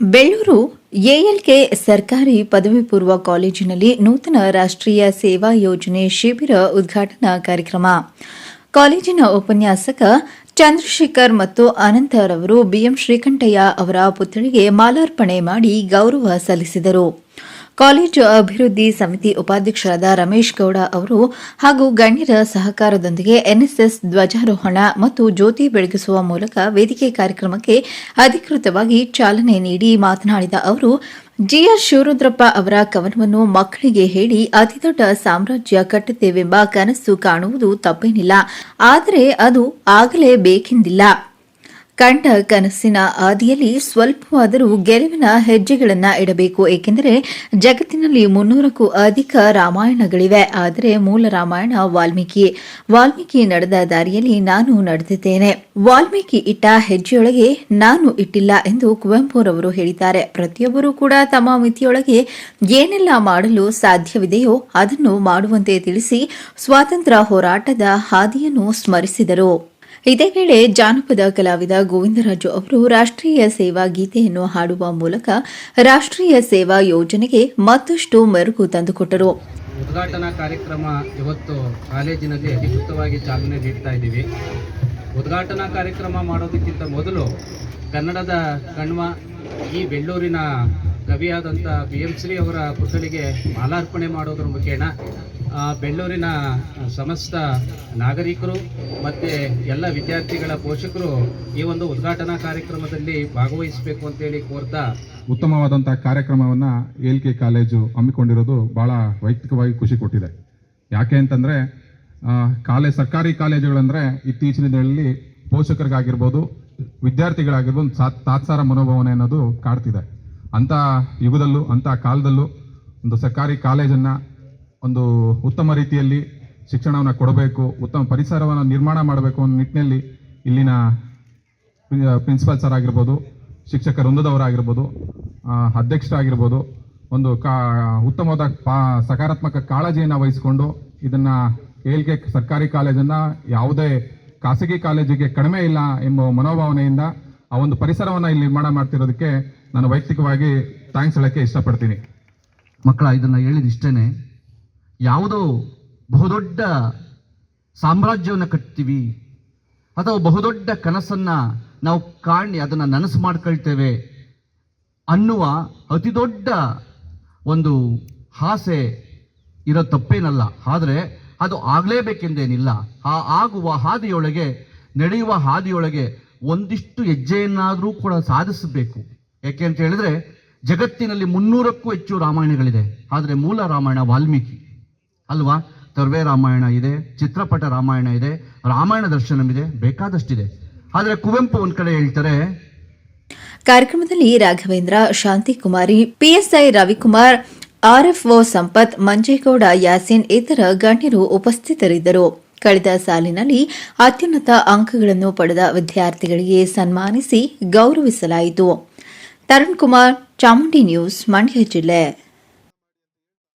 ಬೆಳ್ಳೂರು ಎಎಲ್ಕೆ ಸರ್ಕಾರಿ ಪದವಿ ಪೂರ್ವ ಕಾಲೇಜಿನಲ್ಲಿ ನೂತನ ರಾಷ್ಟ್ರೀಯ ಸೇವಾ ಯೋಜನೆ ಶಿಬಿರ ಉದ್ಘಾಟನಾ ಕಾರ್ಯಕ್ರಮ. ಕಾಲೇಜಿನ ಉಪನ್ಯಾಸಕ ಚಂದ್ರಶೇಖರ್ ಮತ್ತು ಅನಂತರವರು ಬಿಎಂ ಶ್ರೀಕಂಠಯ್ಯ ಅವರ ಪುತ್ಥಳಿಗೆ ಮಾಲಾರ್ಪಣೆ ಮಾಡಿ ಗೌರವ ಸಲ್ಲಿಸಿದರು. ಕಾಲೇಜು ಅಭಿವೃದ್ಧಿ ಸಮಿತಿ ಉಪಾಧ್ಯಕ್ಷರಾದ ರಮೇಶ್ ಗೌಡ ಅವರು ಹಾಗೂ ಗಣ್ಯರ ಸಹಕಾರದೊಂದಿಗೆ ಎನ್ಎಸ್ಎಸ್ ಧ್ವಜಾರೋಹಣ ಮತ್ತು ಜ್ಯೋತಿ ಬೆಳಗಿಸುವ ಮೂಲಕ ವೇದಿಕೆ ಕಾರ್ಯಕ್ರಮಕ್ಕೆ ಅಧಿಕೃತವಾಗಿ ಚಾಲನೆ ನೀಡಿ ಮಾತನಾಡಿದ ಅವರು, ಜಿಆರ್ ಶಿವರುದ್ರಪ್ಪ ಅವರ ಕವನವನ್ನು ಮಕ್ಕಳಿಗೆ ಹೇಳಿ ಅತಿದೊಡ್ಡ ಸಾಮ್ರಾಜ್ಯ ಕಟ್ಟುತ್ತೇವೆಂಬ ಕನಸು ಕಾಣುವುದು ತಪ್ಪೇನಿಲ್ಲ, ಆದರೆ ಅದು ಆಗಲೇಬೇಕೆಂದಿಲ್ಲ. ಕಂಡ ಕನಸಿನ ಹಾದಿಯಲ್ಲಿ ಸ್ವಲ್ಪವಾದರೂ ಗೆಲುವಿನ ಹೆಜ್ಜೆಗಳನ್ನು ಇಡಬೇಕು. ಏಕೆಂದರೆ ಜಗತ್ತಿನಲ್ಲಿ 300ಕ್ಕೂ ಅಧಿಕ ರಾಮಾಯಣಗಳಿವೆ. ಆದರೆ ಮೂಲ ರಾಮಾಯಣ ವಾಲ್ಮೀಕಿ ನಡೆದ ದಾರಿಯಲ್ಲಿ ನಾನು ನಡೆದಿದ್ದೇನೆ. ವಾಲ್ಮೀಕಿ ಇಟ್ಟ ಹೆಜ್ಜೆಯೊಳಗೆ ನಾನು ಇಟ್ಟಿಲ್ಲ ಎಂದು ಕುವೆಂಪುರವರು ಹೇಳಿದ್ದಾರೆ. ಪ್ರತಿಯೊಬ್ಬರೂ ಕೂಡ ತಮ್ಮ ಮಿತಿಯೊಳಗೆ ಏನೆಲ್ಲ ಮಾಡಲು ಸಾಧ್ಯವಿದೆಯೋ ಅದನ್ನು ಮಾಡುವಂತೆ ತಿಳಿಸಿ ಸ್ವಾತಂತ್ರ್ಯ ಹೋರಾಟದ ಹಾದಿಯನ್ನು ಸ್ಮರಿಸಿದರು. ಇದೇ ವೇಳೆ ಜಾನಪದ ಕಲಾವಿದ ಗೋವಿಂದರಾಜು ಅವರು ರಾಷ್ಟ್ರೀಯ ಸೇವಾ ಗೀತೆಯನ್ನು ಹಾಡುವ ಮೂಲಕ ರಾಷ್ಟ್ರೀಯ ಸೇವಾ ಯೋಜನೆಗೆ ಮತ್ತಷ್ಟು ಮೆರುಗು ತಂದುಕೊಟ್ಟರು. ಉದ್ಘಾಟನಾ ಕಾರ್ಯಕ್ರಮ ಇವತ್ತು ಕಾಲೇಜಿನಲ್ಲಿ ಅಧಿಕೃತವಾಗಿ ಚಾಲನೆ ನೀಡ್ತಾ ಇದ್ದೀವಿ. ಉದ್ಘಾಟನಾ ಕಾರ್ಯಕ್ರಮ ಮಾಡೋದಕ್ಕಿಂತ ಮೊದಲು ಕನ್ನಡದ ಕಣ್ವ ಈ ಬೆಳ್ಳೂರಿನ ಕವಿಯಾದಂಥ BM ಶ್ರೀ ಅವರ ಪುತ್ಥಳಿಗೆ ಮಾಲಾರ್ಪಣೆ ಮಾಡೋದ್ರ ಮುಖೇನ ಬೆಳ್ಳೂರಿನ ಸಮಸ್ತ ನಾಗರಿಕರು ಮತ್ತು ಎಲ್ಲ ವಿದ್ಯಾರ್ಥಿಗಳ ಪೋಷಕರು ಈ ಒಂದು ಉದ್ಘಾಟನಾ ಕಾರ್ಯಕ್ರಮದಲ್ಲಿ ಭಾಗವಹಿಸಬೇಕು ಅಂತೇಳಿ ಕೋರ್ತಾ ಉತ್ತಮವಾದಂಥ ಕಾರ್ಯಕ್ರಮವನ್ನು ಎಲ್ಕೆ ಕಾಲೇಜು ಹಮ್ಮಿಕೊಂಡಿರೋದು ಭಾಳ ವೈಯಕ್ತಿಕವಾಗಿ ಖುಷಿ ಕೊಟ್ಟಿದೆ. ಯಾಕೆ ಅಂತಂದರೆ ಸರ್ಕಾರಿ ಕಾಲೇಜುಗಳಂದರೆ ಇತ್ತೀಚಿನ ದಿನಗಳಲ್ಲಿ ಪೋಷಕರಿಗಾಗಿರ್ಬೋದು, ವಿದ್ಯಾರ್ಥಿಗಳಾಗಿರ್ಬೋದು ತಾತ್ಸಾರ ಮನೋಭಾವನೆ ಅನ್ನೋದು ಕಾಡ್ತಿದೆ. ಅಂಥ ಯುಗದಲ್ಲೂ ಅಂಥ ಕಾಲದಲ್ಲೂ ಒಂದು ಸರ್ಕಾರಿ ಕಾಲೇಜನ್ನು ಒಂದು ಉತ್ತಮ ರೀತಿಯಲ್ಲಿ ಶಿಕ್ಷಣವನ್ನು ಕೊಡಬೇಕು, ಉತ್ತಮ ಪರಿಸರವನ್ನು ನಿರ್ಮಾಣ ಮಾಡಬೇಕು ಅನ್ನೋ ನಿಟ್ಟಿನಲ್ಲಿ ಇಲ್ಲಿನ ಪ್ರಿನ್ಸಿಪಾಲ್ ಸರ್ ಆಗಿರ್ಬೋದು, ಶಿಕ್ಷಕ ವೃಂದದವರಾಗಿರ್ಬೋದು, ಅಧ್ಯಕ್ಷರಾಗಿರ್ಬೋದು ಒಂದು ಉತ್ತಮವಾದ ಸಕಾರಾತ್ಮಕ ಕಾಳಜಿಯನ್ನು ವಹಿಸಿಕೊಂಡು ಇದನ್ನು ಎಲ್ಕೆ ಸರ್ಕಾರಿ ಕಾಲೇಜನ್ನು ಯಾವುದೇ ಖಾಸಗಿ ಕಾಲೇಜಿಗೆ ಕಡಿಮೆ ಇಲ್ಲ ಎಂಬ ಮನೋಭಾವನೆಯಿಂದ ಆ ಒಂದು ಪರಿಸರವನ್ನು ಇಲ್ಲಿ ನಿರ್ಮಾಣ ಮಾಡ್ತಿರೋದಕ್ಕೆ ನಾನು ವೈಯಕ್ತಿಕವಾಗಿ ಥ್ಯಾಂಕ್ಸ್ ಹೇಳೋಕ್ಕೆ ಇಷ್ಟಪಡ್ತೀನಿ. ಮಕ್ಕಳ, ಇದನ್ನು ಹೇಳಿದಿಷ್ಟೇ, ಯಾವುದೋ ಬಹುದೊಡ್ಡ ಸಾಮ್ರಾಜ್ಯವನ್ನು ಕಟ್ತೀವಿ ಅಥವಾ ಬಹುದೊಡ್ಡ ಕನಸನ್ನು ನಾವು ಕಾಣಿ ಅದನ್ನು ನನಸು ಮಾಡ್ಕೊಳ್ತೇವೆ ಅನ್ನುವ ಅತಿ ದೊಡ್ಡ ಒಂದು ಆಸೆ ಇರೋ ತಪ್ಪೇನಲ್ಲ. ಆದರೆ ಅದು ಆಗಲೇಬೇಕೆಂದೇನಿಲ್ಲ. ಆ ಆಗುವ ಹಾದಿಯೊಳಗೆ, ನಡೆಯುವ ಹಾದಿಯೊಳಗೆ ಒಂದಿಷ್ಟು ಹೆಜ್ಜೆಯನ್ನಾದರೂ ಕೂಡ ಸಾಧಿಸಬೇಕು. ಯಾಕೆ ಅಂತ ಹೇಳಿದ್ರೆ ಜಗತ್ತಿನಲ್ಲಿ 300ಕ್ಕೂ ಹೆಚ್ಚು ರಾಮಾಯಣಗಳಿದೆ. ಆದರೆ ಮೂಲ ರಾಮಾಯಣ ವಾಲ್ಮೀಕಿ ಅಲ್ವಾ? ತರ್ವೆ ರಾಮಾಯಣ ಇದೆ, ಚಿತ್ರಪಟ ರಾಮಾಯಣ ಇದೆ, ರಾಮಾಯಣ ದರ್ಶನವಿದೆ, ಬೇಕಾದಷ್ಟಿದೆ. ಆದರೆ ಕುವೆಂಪು ಒಂದ್ ಕಡೆ ಹೇಳ್ತಾರೆ. ಕಾರ್ಯಕ್ರಮದಲ್ಲಿ ರಾಘವೇಂದ್ರ, ಶಾಂತಿಕುಮಾರಿ, PSI ರವಿಕುಮಾರ್, RFO ಸಂಪತ್, ಮಂಜೇಗೌಡ, ಯಾಸೀನ್ ಇತರ ಗಣ್ಯರು ಉಪಸ್ಥಿತರಿದ್ದರು. ಕಳೆದ ಸಾಲಿನಲ್ಲಿ ಅತ್ಯುನ್ನತ ಅಂಕಗಳನ್ನು ಪಡೆದ ವಿದ್ಯಾರ್ಥಿಗಳಿಗೆ ಸನ್ಮಾನಿಸಿ ಗೌರವಿಸಲಾಯಿತು. ತರುಣ್ ಕುಮಾರ್, ಚಾಮುಂಡಿ ನ್ಯೂಸ್, ಮಂಡ್ಯ ಜಿಲ್ಲೆ.